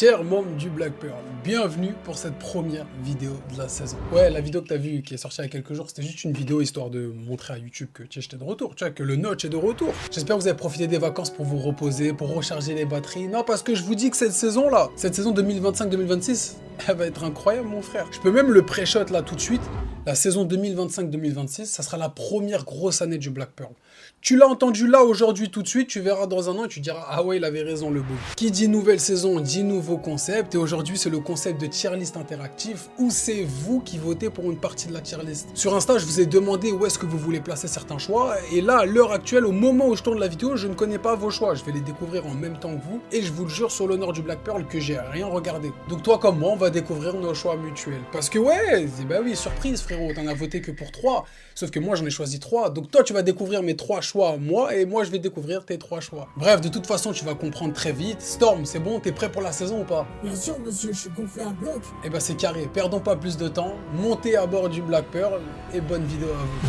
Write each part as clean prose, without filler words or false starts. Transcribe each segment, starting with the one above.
Chers membres du Black Pearl, bienvenue pour cette première vidéo de la saison. Ouais, la vidéo que t'as vue qui est sortie il y a quelques jours, c'était juste une vidéo histoire de montrer à YouTube que j'étais de retour, tu vois, que le notch est de retour. J'espère que vous avez profité des vacances pour vous reposer, pour recharger les batteries. Non, parce que je vous dis que cette saison-là, cette saison 2025-2026, elle va être incroyable, mon frère. Je peux même le pré-shot là tout de suite. La saison 2025-2026, ça sera la première grosse année du Black Pearl. Tu l'as entendu là aujourd'hui tout de suite, tu verras dans un an et tu diras ah ouais, il avait raison le beau. Qui dit nouvelle saison dit nouveau concept, et aujourd'hui c'est le concept de tier list interactif où c'est vous qui votez pour une partie de la tier list. Sur Insta, je vous ai demandé où est-ce que vous voulez placer certains choix, et là à l'heure actuelle, au moment où je tourne la vidéo, je ne connais pas vos choix. Je vais les découvrir en même temps que vous, et je vous le jure sur l'honneur du Black Pearl que j'ai rien regardé. Donc toi comme moi, on va découvrir nos choix mutuels. Parce que ouais, bah oui, surprise frérot, t'en as voté que pour 3, sauf que moi j'en ai choisi 3, donc toi tu vas découvrir mes 3 choix moi, et moi je vais découvrir tes 3 choix. Bref, de toute façon tu vas comprendre très vite. Storm, c'est bon, t'es prêt pour la saison ou pas? Bien sûr monsieur, je suis gonflé à bloc. Eh ben c'est carré, perdons pas plus de temps, montez à bord du Black Pearl, et bonne vidéo à vous.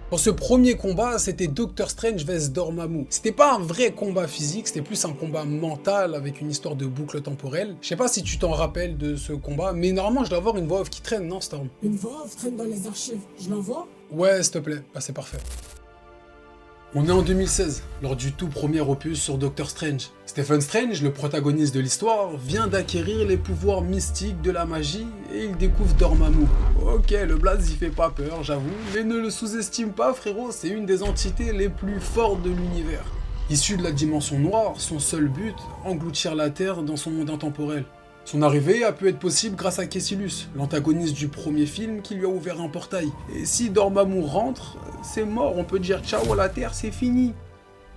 Pour ce premier combat, c'était Doctor Strange vs Dormammu. C'était pas un vrai combat physique, c'était plus un combat mental avec une histoire de boucle temporelle. Je sais pas si tu t'en rappelles de ce combat, mais normalement je dois avoir une voix off qui traîne, non Storm? Une voix off traîne dans les archives, je l'envoie? Ouais, s'il te plaît, bah c'est parfait. On est en 2016, lors du tout premier opus sur Doctor Strange. Stephen Strange, le protagoniste de l'histoire, vient d'acquérir les pouvoirs mystiques de la magie et il découvre Dormammu. Ok, le blaze il fait pas peur, j'avoue, mais ne le sous-estime pas frérot, c'est une des entités les plus fortes de l'univers. Issu de la dimension noire, son seul but, engloutir la Terre dans son monde intemporel. Son arrivée a pu être possible grâce à Kessilus, l'antagoniste du premier film qui lui a ouvert un portail. Et si Dormammu rentre, c'est mort, on peut dire ciao à la Terre, c'est fini.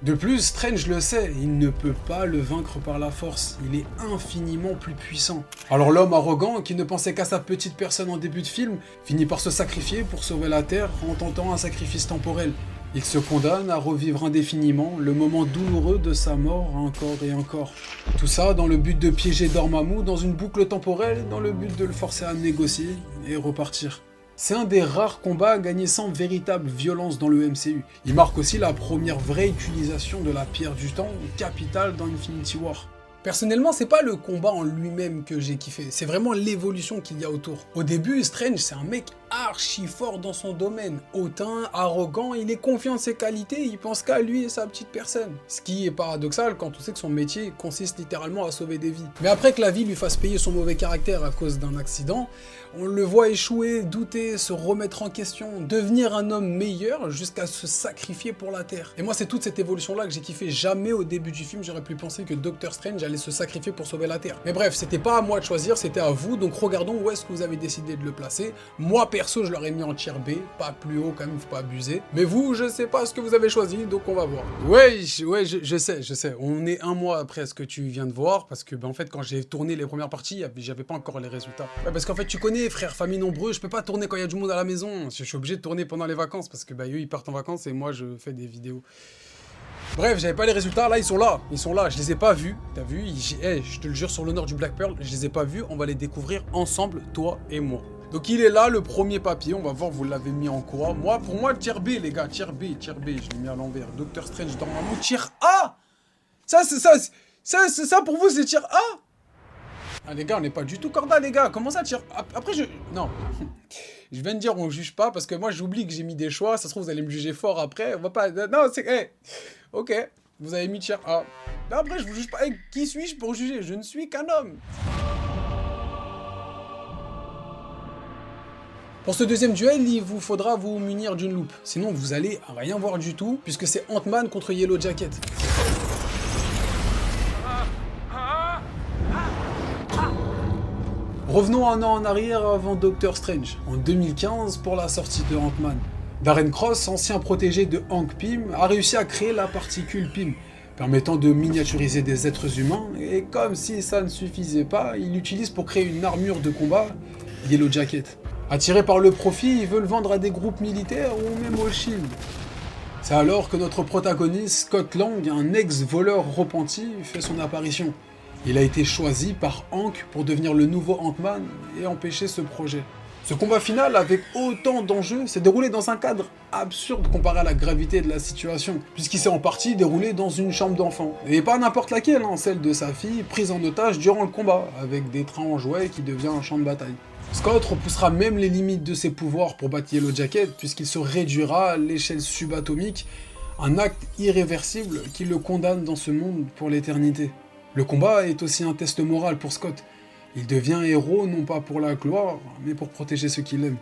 De plus, Strange le sait, il ne peut pas le vaincre par la force, il est infiniment plus puissant. Alors l'homme arrogant, qui ne pensait qu'à sa petite personne en début de film, finit par se sacrifier pour sauver la Terre en tentant un sacrifice temporel. Il se condamne à revivre indéfiniment le moment douloureux de sa mort encore et encore. Tout ça dans le but de piéger Dormammu dans une boucle temporelle, dans le but de le forcer à négocier et repartir. C'est un des rares combats gagnés sans véritable violence dans le MCU. Il marque aussi la première vraie utilisation de la pierre du temps, capitale dans Infinity War. Personnellement, c'est pas le combat en lui-même que j'ai kiffé, c'est vraiment l'évolution qu'il y a autour. Au début, Strange, c'est un mec archi fort dans son domaine, hautain, arrogant, il est confiant de ses qualités, il pense qu'à lui et sa petite personne. Ce qui est paradoxal quand on sait que son métier consiste littéralement à sauver des vies. Mais après que la vie lui fasse payer son mauvais caractère à cause d'un accident, on le voit échouer, douter, se remettre en question, devenir un homme meilleur jusqu'à se sacrifier pour la Terre. Et moi, c'est toute cette évolution-là que j'ai kiffé. Jamais au début du film, j'aurais pu penser que Doctor Strange allait se sacrifier pour sauver la Terre. Mais bref, c'était pas à moi de choisir, c'était à vous, donc regardons où est-ce que vous avez décidé de le placer. Moi, perso, je l'aurais mis en tier B, pas plus haut quand même, faut pas abuser. Mais vous, je sais pas ce que vous avez choisi, donc on va voir. Ouais, je sais. On est un mois après ce que tu viens de voir, parce que en fait, quand j'ai tourné les premières parties, j'avais pas encore les résultats. Ouais, parce qu'en fait, tu connais, frère, famille nombreux, je peux pas tourner quand il y a du monde à la maison. Je suis obligé de tourner pendant les vacances, parce que eux, ils partent en vacances et moi, je fais des vidéos. Bref, j'avais pas les résultats, là ils sont là, je les ai pas vus, t'as vu, je te le jure sur l'honneur du Black Pearl, je les ai pas vus, on va les découvrir ensemble, toi et moi. Donc il est là, le premier papier, on va voir, vous l'avez mis en quoi. Pour moi, tier B les gars, tier B, je l'ai mis à l'envers. Doctor Strange Dormammu, tier A. Ça pour vous c'est tier A. Ah les gars, on n'est pas du tout corda les gars, comment ça tier A? Après non. Je viens de dire on juge pas parce que moi j'oublie que j'ai mis des choix, ça se trouve vous allez me juger fort après, on va pas... Non c'est... Ok, vous avez mis tier A. Mais après je vous juge pas, qui suis-je pour juger? Je ne suis qu'un homme. Pour ce deuxième duel, il vous faudra vous munir d'une loupe, sinon vous allez rien voir du tout, puisque c'est Ant-Man contre Yellow Jacket. Revenons un an en arrière avant Doctor Strange, en 2015 pour la sortie de Ant-Man. Darren Cross, ancien protégé de Hank Pym, a réussi à créer la particule Pym, permettant de miniaturiser des êtres humains, et comme si ça ne suffisait pas, il l'utilise pour créer une armure de combat, Yellow Jacket. Attiré par le profit, il veut le vendre à des groupes militaires ou même au Shield. C'est alors que notre protagoniste, Scott Lang, un ex-voleur repenti, fait son apparition. Il a été choisi par Hank pour devenir le nouveau Ant-Man et empêcher ce projet. Ce combat final, avec autant d'enjeux, s'est déroulé dans un cadre absurde comparé à la gravité de la situation, puisqu'il s'est en partie déroulé dans une chambre d'enfant. Et pas n'importe laquelle, hein, celle de sa fille, prise en otage durant le combat, avec des trains en jouets qui devient un champ de bataille. Scott repoussera même les limites de ses pouvoirs pour battre Yellow Jacket, puisqu'il se réduira à l'échelle subatomique, un acte irréversible qui le condamne dans ce monde pour l'éternité. Le combat est aussi un test moral pour Scott. Il devient héros non pas pour la gloire, mais pour protéger ceux qu'il aime.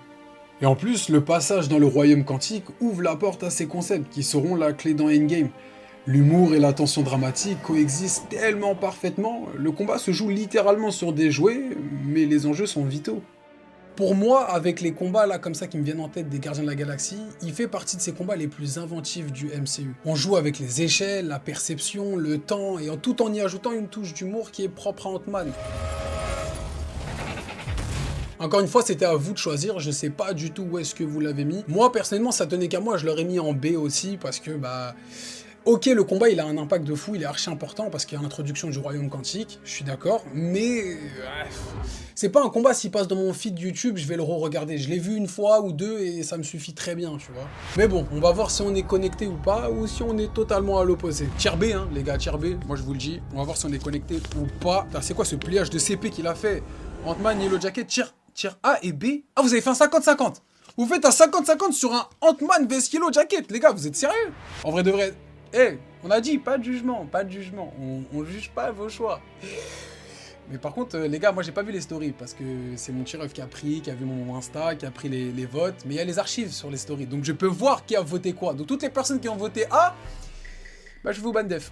Et en plus, le passage dans le royaume quantique ouvre la porte à ces concepts qui seront la clé dans Endgame. L'humour et la tension dramatique coexistent tellement parfaitement, le combat se joue littéralement sur des jouets, mais les enjeux sont vitaux. Pour moi, avec les combats là comme ça qui me viennent en tête des Gardiens de la Galaxie, il fait partie de ces combats les plus inventifs du MCU. On joue avec les échelles, la perception, le temps, et tout en y ajoutant une touche d'humour qui est propre à Ant-Man. Encore une fois, c'était à vous de choisir, je sais pas du tout où est-ce que vous l'avez mis. Moi, personnellement, ça tenait qu'à moi, je l'aurais mis en B aussi, parce que, ok, le combat, il a un impact de fou, il est archi important, parce qu'il y a l'introduction du royaume quantique, je suis d'accord, mais... c'est pas un combat, s'il passe dans mon feed YouTube, je vais le re-regarder. Je l'ai vu une fois ou deux, et ça me suffit très bien, tu vois. Mais bon, on va voir si on est connecté ou pas, ou si on est totalement à l'opposé. Tier B, hein, les gars, tier B, moi je vous le dis, on va voir si on est connecté ou pas. C'est quoi ce pliage de CP qu'il a fait? Ant-Man, Yellow Jacket, tier A et B. Ah, vous avez fait un 50-50. Vous faites un 50-50 sur un Ant-Man vs Yellow Jacket. Les gars, vous êtes sérieux? En vrai de vrai. On a dit, pas de jugement, pas de jugement. On juge pas vos choix. Mais par contre, les gars, moi j'ai pas vu les stories parce que c'est mon tireur qui a vu mon Insta, qui a pris les votes. Mais il y a les archives sur les stories. Donc je peux voir qui a voté quoi. Donc toutes les personnes qui ont voté A, je vous ban def.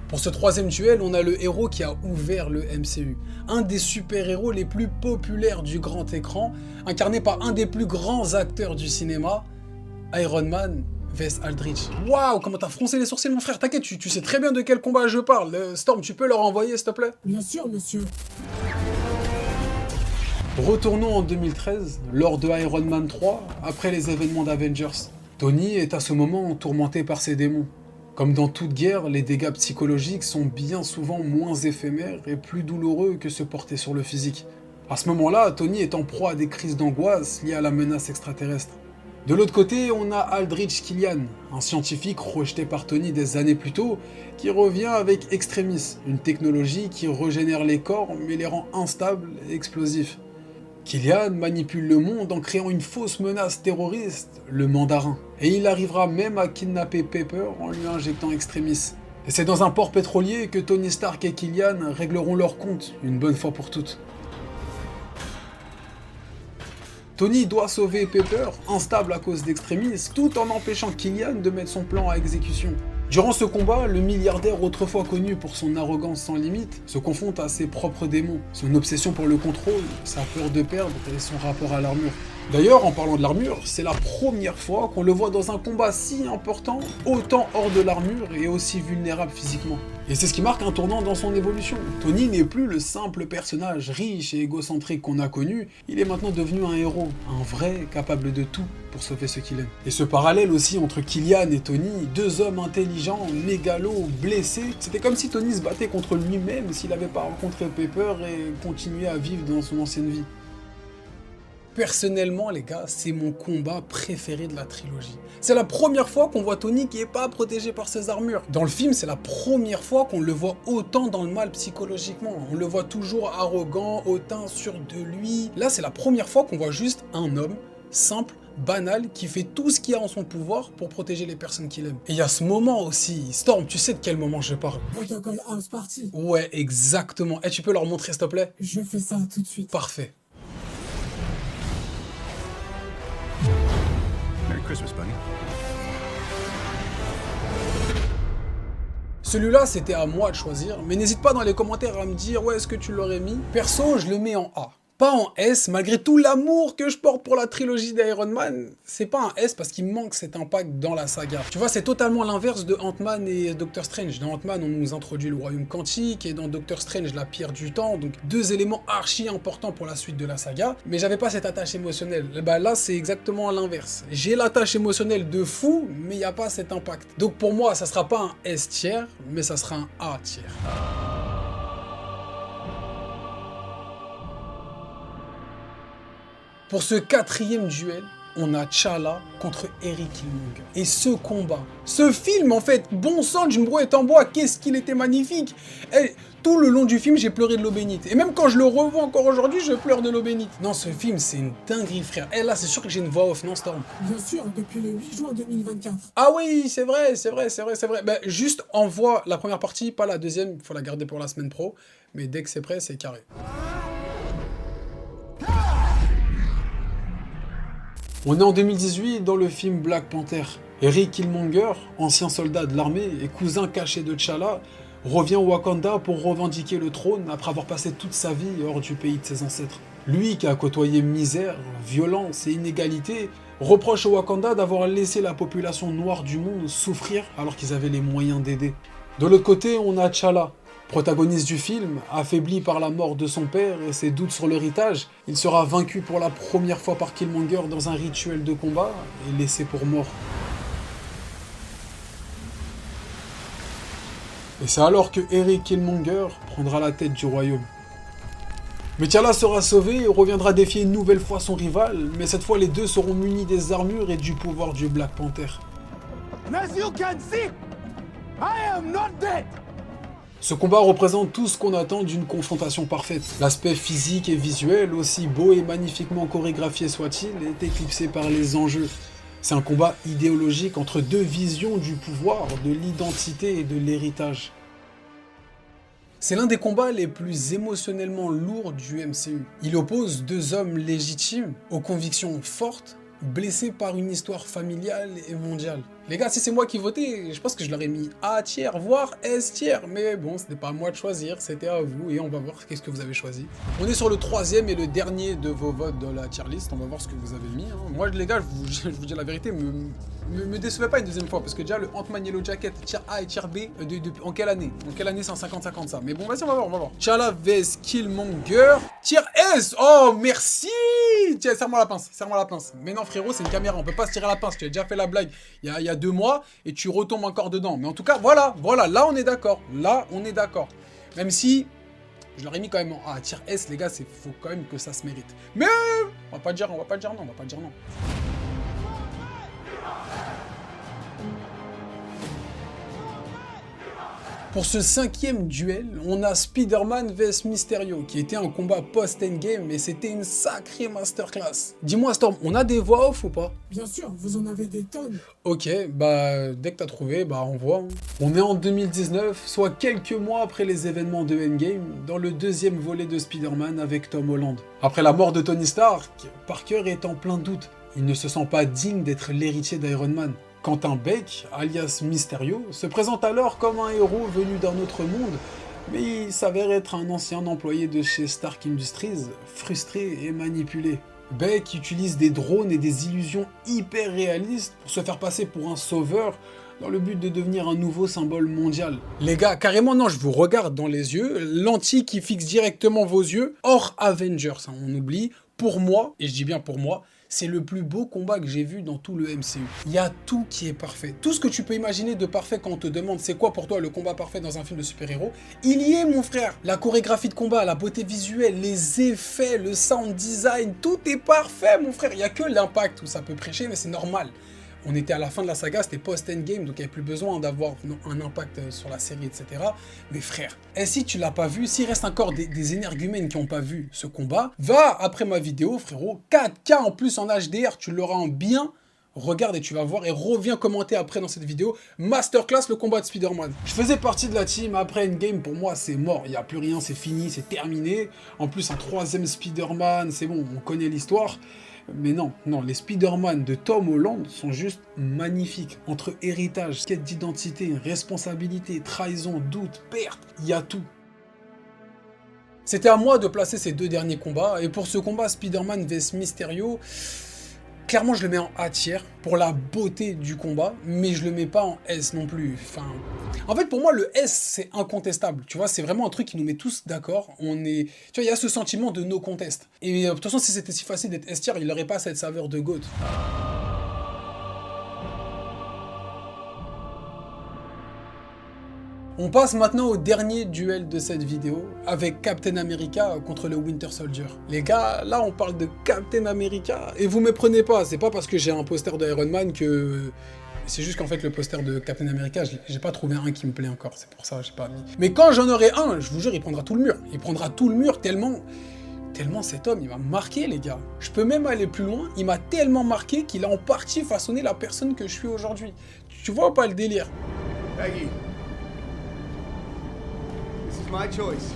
Pour ce troisième duel, on a le héros qui a ouvert le MCU. Un des super-héros les plus populaires du grand écran, incarné par un des plus grands acteurs du cinéma, Iron Man vs Aldrich. Waouh, comment t'as froncé les sourcils, mon frère. T'inquiète, tu sais très bien de quel combat je parle. Storm, tu peux leur envoyer, s'il te plaît? Bien sûr, monsieur. Retournons en 2013, lors de Iron Man 3, après les événements d'Avengers. Tony est à ce moment tourmenté par ses démons. Comme dans toute guerre, les dégâts psychologiques sont bien souvent moins éphémères et plus douloureux que se porter sur le physique. À ce moment-là, Tony est en proie à des crises d'angoisse liées à la menace extraterrestre. De l'autre côté, on a Aldrich Killian, un scientifique rejeté par Tony des années plus tôt, qui revient avec Extremis, une technologie qui régénère les corps mais les rend instables et explosifs. Killian manipule le monde en créant une fausse menace terroriste, le Mandarin. Et il arrivera même à kidnapper Pepper en lui injectant Extremis. Et c'est dans un port pétrolier que Tony Stark et Killian régleront leur compte, une bonne fois pour toutes. Tony doit sauver Pepper, instable à cause d'Extremis, tout en empêchant Killian de mettre son plan à exécution. Durant ce combat, le milliardaire autrefois connu pour son arrogance sans limite se confronte à ses propres démons, son obsession pour le contrôle, sa peur de perdre et son rapport à l'armure. D'ailleurs, en parlant de l'armure, c'est la première fois qu'on le voit dans un combat si important, autant hors de l'armure et aussi vulnérable physiquement. Et c'est ce qui marque un tournant dans son évolution. Tony n'est plus le simple personnage riche et égocentrique qu'on a connu, il est maintenant devenu un héros, un vrai capable de tout pour sauver ce qu'il aime. Et ce parallèle aussi entre Killian et Tony, deux hommes intelligents, mégalos, blessés, c'était comme si Tony se battait contre lui-même s'il n'avait pas rencontré Pepper et continué à vivre dans son ancienne vie. Personnellement, les gars, c'est mon combat préféré de la trilogie. C'est la première fois qu'on voit Tony qui est pas protégé par ses armures. Dans le film, c'est la première fois qu'on le voit autant dans le mal psychologiquement. On le voit toujours arrogant, hautain, sûr de lui. Là, c'est la première fois qu'on voit juste un homme simple, banal, qui fait tout ce qu'il y a en son pouvoir pour protéger les personnes qu'il aime. Et il y a ce moment aussi. Storm, tu sais de quel moment je parle? Protocol House Party. Ouais, exactement. Et tu peux leur montrer, s'il te plaît? Je fais ça tout de suite. Parfait. Merry Christmas, buddy. Celui-là, c'était à moi de choisir, mais n'hésite pas dans les commentaires à me dire où est-ce que tu l'aurais mis. Perso, je le mets en A. Pas en S, malgré tout l'amour que je porte pour la trilogie d'Iron Man, c'est pas un S parce qu'il manque cet impact dans la saga. Tu vois, c'est totalement l'inverse de Ant-Man et Doctor Strange. Dans Ant-Man, on nous introduit le royaume quantique, et dans Doctor Strange, la pierre du temps, donc deux éléments archi importants pour la suite de la saga, mais j'avais pas cette attache émotionnelle. Là, c'est exactement l'inverse. J'ai l'attache émotionnelle de fou, mais il n'y a pas cet impact. Donc pour moi, ça sera pas un S tiers, mais ça sera un A tiers. Pour ce quatrième duel, on a T'Challa contre Eric Killmonger. Et ce combat, ce film en fait, bon sang d'une brouette en bois, qu'est-ce qu'il était magnifique. Et tout le long du film, j'ai pleuré de l'eau bénite. Et même quand je le revois encore aujourd'hui, je pleure de l'eau bénite. Non, ce film, c'est une dinguerie, frère. Et là, c'est sûr que j'ai une voix off, non, Storm? Bien sûr, depuis le 8 juin 2024. Ah oui, c'est vrai. Ben, juste envoie la première partie, pas la deuxième, il faut la garder pour la semaine pro. Mais dès que c'est prêt, c'est carré. On est en 2018 dans le film Black Panther. Eric Killmonger, ancien soldat de l'armée et cousin caché de T'Challa, revient au Wakanda pour revendiquer le trône après avoir passé toute sa vie hors du pays de ses ancêtres. Lui qui a côtoyé misère, violence et inégalité, reproche au Wakanda d'avoir laissé la population noire du monde souffrir alors qu'ils avaient les moyens d'aider. De l'autre côté, on a T'Challa, protagoniste du film, affaibli par la mort de son père et ses doutes sur l'héritage. Il sera vaincu pour la première fois par Killmonger dans un rituel de combat et laissé pour mort. Et c'est alors que Eric Killmonger prendra la tête du royaume. Mais T'Challa sera sauvé et reviendra défier une nouvelle fois son rival, mais cette fois les deux seront munis des armures et du pouvoir du Black Panther. As you can see, I am not dead. Ce combat représente tout ce qu'on attend d'une confrontation parfaite. L'aspect physique et visuel, aussi beau et magnifiquement chorégraphié soit-il, est éclipsé par les enjeux. C'est un combat idéologique entre deux visions du pouvoir, de l'identité et de l'héritage. C'est l'un des combats les plus émotionnellement lourds du MCU. Il oppose deux hommes légitimes, aux convictions fortes, blessés par une histoire familiale et mondiale. Les gars, si c'est moi qui votais, je pense que je l'aurais mis A tiers, voire S tiers. Mais bon, ce n'est pas à moi de choisir, c'était à vous. Et on va voir qu'est-ce que vous avez choisi. On est sur le troisième et le dernier de vos votes de la tier list. On va voir ce que vous avez mis. Moi, les gars, je vous dis la vérité, me décevez pas une deuxième fois. Parce que déjà, le Ant-Man Yellow Jacket, tier A et tier B, en quelle année? En quelle année c'est en 50-50 ça? Mais bon, vas-y, on va voir. T'Challa vs Killmonger, tier S. Oh, merci. Tiens, serre-moi la pince. Mais non, frérot, c'est une caméra, on peut pas se tirer la pince. Tu as déjà fait la blague il y a 2 mois et tu retombes encore dedans. Mais en tout cas, voilà, là on est d'accord. Même si je l'aurais mis quand même en A, tier S, les gars, faut quand même que ça se mérite. Mais on va pas dire non. Pour ce cinquième duel, on a Spider-Man vs Mysterio, qui était un combat post-endgame, et c'était une sacrée masterclass. Dis-moi Storm, on a des voix off ou pas? Bien sûr, vous en avez des tonnes. Ok, bah dès que t'as trouvé, bah on voit. On est en 2019, soit quelques mois après les événements de Endgame, dans le deuxième volet de Spider-Man avec Tom Holland. Après la mort de Tony Stark, Parker est en plein doute. Il ne se sent pas digne d'être l'héritier d'Iron Man. Quentin Beck, alias Mysterio, se présente alors comme un héros venu d'un autre monde, mais il s'avère être un ancien employé de chez Stark Industries, frustré et manipulé. Beck utilise des drones et des illusions hyper réalistes pour se faire passer pour un sauveur, dans le but de devenir un nouveau symbole mondial. Les gars, carrément non, je vous regarde dans les yeux, lentille qui fixe directement vos yeux, hors Avengers, hein, on oublie, pour moi, et je dis bien pour moi, c'est le plus beau combat que j'ai vu dans tout le MCU. Il y a tout qui est parfait. Tout ce que tu peux imaginer de parfait quand on te demande c'est quoi pour toi le combat parfait dans un film de super-héros, il y est mon frère. La chorégraphie de combat, la beauté visuelle, les effets, le sound design, tout est parfait mon frère. Il n'y a que l'impact où ça peut prêcher, mais c'est normal. On était à la fin de la saga, c'était post-endgame, donc il n'y avait plus besoin d'avoir un impact sur la série, etc. Mais frère, et si tu l'as pas vu, s'il reste encore des énergumènes qui n'ont pas vu ce combat, va après ma vidéo, frérot, 4K en plus en HDR, tu l'auras en bien, regarde et tu vas voir, et reviens commenter après dans cette vidéo, masterclass le combat de Spider-Man. Je faisais partie de la team, après Endgame, pour moi c'est mort, il n'y a plus rien, c'est fini, c'est terminé. En plus un troisième Spider-Man, c'est bon, on connaît l'histoire. Mais non, les Spider-Man de Tom Holland sont juste magnifiques. Entre héritage, quête d'identité, responsabilité, trahison, doute, perte, il y a tout. C'était à moi de placer ces deux derniers combats, et pour ce combat Spider-Man vs Mysterio, clairement je le mets en A tier pour la beauté du combat, mais je le mets pas en S non plus. En fait pour moi le S c'est incontestable, tu vois, c'est vraiment un truc qui nous met tous d'accord. Tu vois, il y a ce sentiment de no contest. Et de toute façon si c'était si facile d'être S tier, il n'aurait pas cette saveur de GOAT. On passe maintenant au dernier duel de cette vidéo, avec Captain America contre le Winter Soldier. Les gars, là on parle de Captain America, et vous me prenez pas, c'est pas parce que j'ai un poster de Iron Man que... C'est juste qu'en fait le poster de Captain America, j'ai pas trouvé un qui me plaît encore, c'est pour ça que j'ai pas mis. Mais quand j'en aurai un, je vous jure, il prendra tout le mur. Il prendra tout le mur tellement cet homme, il m'a marqué les gars. Je peux même aller plus loin, il m'a tellement marqué qu'il a en partie façonné la personne que je suis aujourd'hui. Tu vois ou pas le délire? Peggy. This is my choice.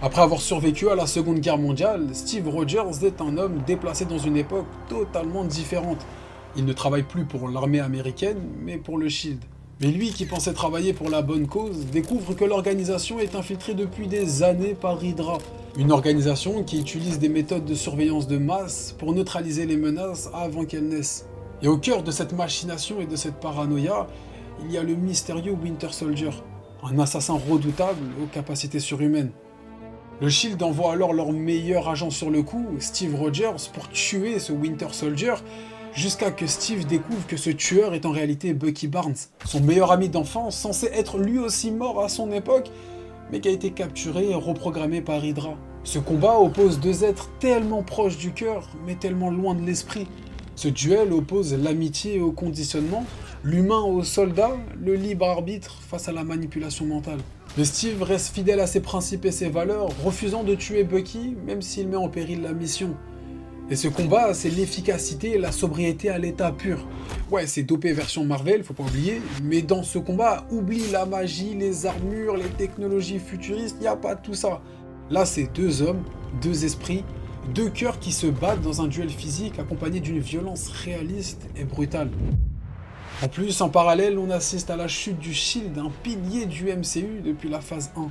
Après avoir survécu à la Seconde Guerre mondiale, Steve Rogers est un homme déplacé dans une époque totalement différente. Il ne travaille plus pour l'armée américaine, mais pour le SHIELD. Mais lui, qui pensait travailler pour la bonne cause, découvre que l'organisation est infiltrée depuis des années par Hydra. Une organisation qui utilise des méthodes de surveillance de masse pour neutraliser les menaces avant qu'elles naissent. Et au cœur de cette machination et de cette paranoïa, il y a le mystérieux Winter Soldier, un assassin redoutable aux capacités surhumaines. Le SHIELD envoie alors leur meilleur agent sur le coup, Steve Rogers, pour tuer ce Winter Soldier, jusqu'à que Steve découvre que ce tueur est en réalité Bucky Barnes, son meilleur ami d'enfance, censé être lui aussi mort à son époque, mais qui a été capturé et reprogrammé par Hydra. Ce combat oppose deux êtres tellement proches du cœur, mais tellement loin de l'esprit. Ce duel oppose l'amitié au conditionnement, l'humain au soldat, le libre arbitre face à la manipulation mentale. Mais Steve reste fidèle à ses principes et ses valeurs, refusant de tuer Bucky, même s'il met en péril la mission. Et ce combat, c'est l'efficacité et la sobriété à l'état pur. Ouais, c'est dopé version Marvel, faut pas oublier, mais dans ce combat, oublie la magie, les armures, les technologies futuristes, y a pas tout ça. Là, c'est deux hommes, deux esprits, deux cœurs qui se battent dans un duel physique accompagné d'une violence réaliste et brutale. En plus, en parallèle, on assiste à la chute du SHIELD, un pilier du MCU depuis la phase 1.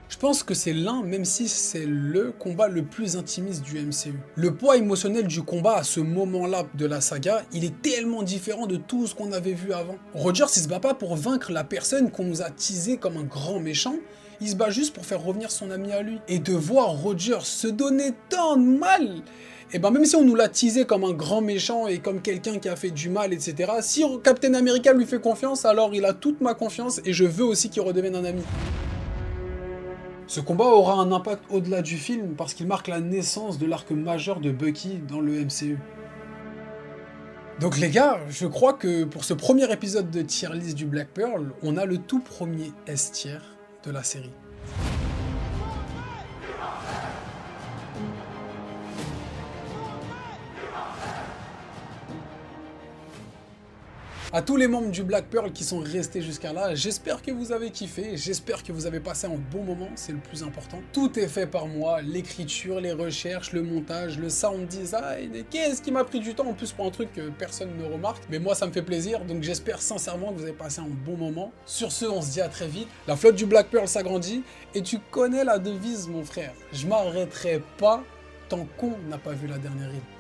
Je pense que c'est l'un, même si c'est le combat le plus intimiste du MCU. Le poids émotionnel du combat à ce moment-là de la saga, il est tellement différent de tout ce qu'on avait vu avant. Rogers, il se bat pas pour vaincre la personne qu'on nous a teasé comme un grand méchant, il se bat juste pour faire revenir son ami à lui. Et de voir Rogers se donner tant de mal, et ben même si on nous l'a teasé comme un grand méchant et comme quelqu'un qui a fait du mal, etc., si Captain America lui fait confiance, alors il a toute ma confiance et je veux aussi qu'il redevienne un ami. Ce combat aura un impact au-delà du film parce qu'il marque la naissance de l'arc majeur de Bucky dans le MCU. Donc les gars, je crois que pour ce premier épisode de Tier List du Black Pearl, on a le tout premier S-tier de la série. À tous les membres du Black Pearl qui sont restés jusqu'à là, j'espère que vous avez kiffé, j'espère que vous avez passé un bon moment, c'est le plus important. Tout est fait par moi, l'écriture, les recherches, le montage, le sound design, et qu'est-ce qui m'a pris du temps en plus pour un truc que personne ne remarque, mais moi ça me fait plaisir, donc j'espère sincèrement que vous avez passé un bon moment. Sur ce, on se dit à très vite, la flotte du Black Pearl s'agrandit, et tu connais la devise mon frère, je m'arrêterai pas tant qu'on n'a pas vu la dernière île.